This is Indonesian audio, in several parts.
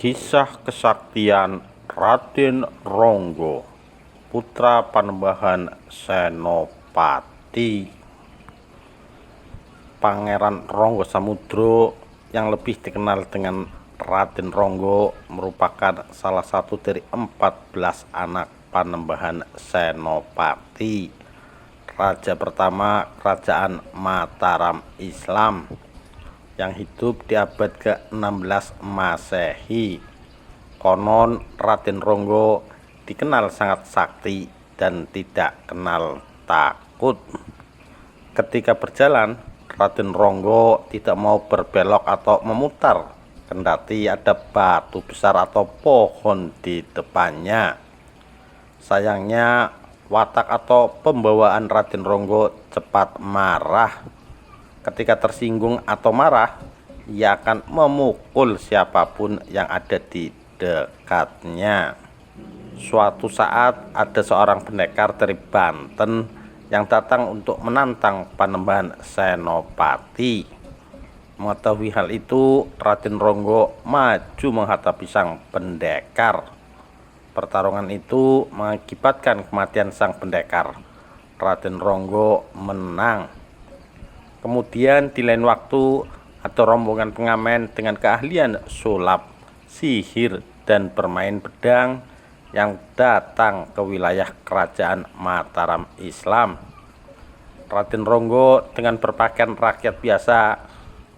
Kisah kesaktian Raden Ronggo, putra Panembahan Senopati. Pangeran Ronggo Samudro yang lebih dikenal dengan Raden Ronggo merupakan salah satu dari 14 anak Panembahan Senopati, raja pertama Kerajaan Mataram Islam yang hidup di abad ke-16 Masehi. Konon Raden Ronggo dikenal sangat sakti dan tidak kenal takut. Ketika berjalan, Raden Ronggo tidak mau berbelok atau memutar, kendati ada batu besar atau pohon di depannya. Sayangnya, watak atau pembawaan Raden Ronggo cepat marah. Ketika tersinggung atau marah, ia akan memukul siapapun yang ada di dekatnya. Suatu saat ada seorang pendekar dari Banten yang datang untuk menantang Panembahan Senopati. Mengetahui hal itu, Raden Ronggo maju menghadapi sang pendekar. Pertarungan itu mengakibatkan kematian sang pendekar. Raden Ronggo menang. Kemudian di lain waktu ada rombongan pengamen dengan keahlian sulap, sihir, dan bermain pedang yang datang ke wilayah Kerajaan Mataram Islam. Raden Ronggo dengan berpakaian rakyat biasa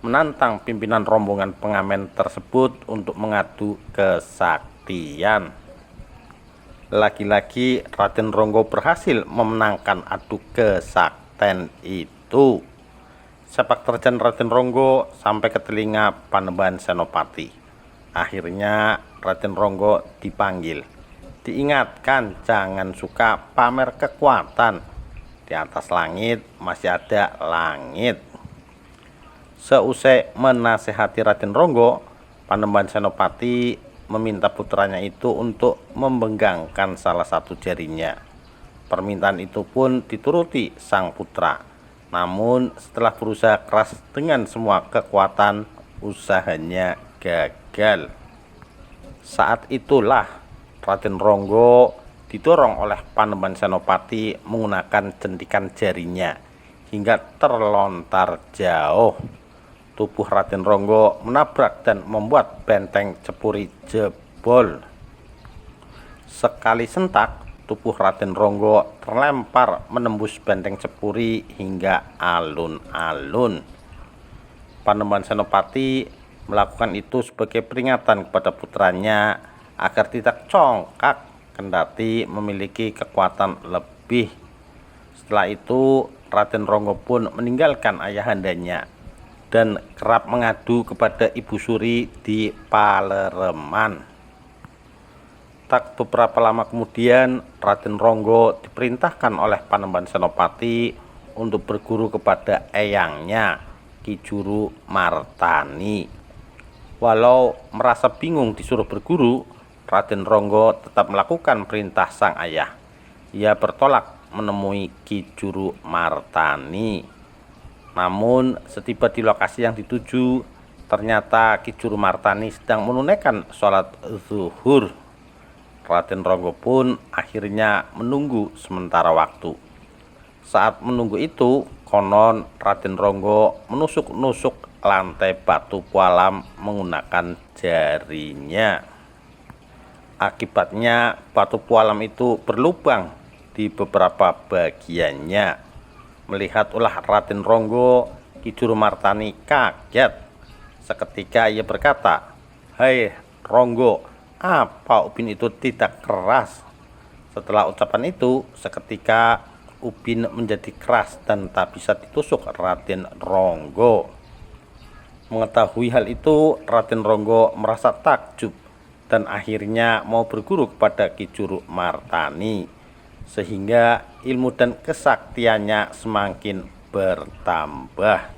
menantang pimpinan rombongan pengamen tersebut untuk mengadu kesaktian. Lagi-lagi Raden Ronggo berhasil memenangkan adu kesaktian itu. Sepak terjang Raden Ronggo sampai ke telinga Panembahan Senopati. Akhirnya Raden Ronggo dipanggil, diingatkan jangan suka pamer kekuatan. Di atas langit masih ada langit. Seusai menasehati Raden Ronggo, Panembahan Senopati meminta putranya itu untuk membenggangkan salah satu jarinya. Permintaan itu pun dituruti sang putra. Namun setelah berusaha keras dengan semua kekuatan, usahanya gagal. Saat itulah Raden Ronggo didorong oleh Panembahan Senopati menggunakan jentikan jarinya hingga terlontar jauh. Tubuh Raden Ronggo menabrak dan membuat benteng Cepuri jebol. Sekali sentak, tubuh Raden Ronggo terlempar menembus benteng Cepuri hingga alun-alun. Panembahan Senopati melakukan itu sebagai peringatan kepada putranya agar tidak congkak kendati memiliki kekuatan lebih. Setelah itu Raden Ronggo pun meninggalkan ayahandanya dan kerap mengadu kepada Ibu Suri di Palereman. Tak beberapa lama kemudian, Raden Ronggo diperintahkan oleh Panembahan Senopati untuk berguru kepada eyangnya, Ki Juru Martani. Walau merasa bingung disuruh berguru, Raden Ronggo tetap melakukan perintah sang ayah. Ia bertolak menemui Ki Juru Martani. Namun, setiba di lokasi yang dituju, ternyata Ki Juru Martani sedang menunaikan sholat zuhur. Raden Ronggo pun akhirnya menunggu sementara waktu. Saat menunggu itu, konon Raden Ronggo menusuk-nusuk lantai batu pualam menggunakan jarinya. Akibatnya batu pualam itu berlubang di beberapa bagiannya. Melihat ulah Raden Ronggo, Ki Juru Martani kaget. Seketika ia berkata, "Hai Ronggo, apa ubin itu tidak keras?" Setelah ucapan itu, seketika ubin menjadi keras dan tak bisa ditusuk Raden Ronggo. Mengetahui hal itu, Raden Ronggo merasa takjub dan akhirnya mau berguru kepada Ki Juru Martani, sehingga ilmu dan kesaktiannya semakin bertambah.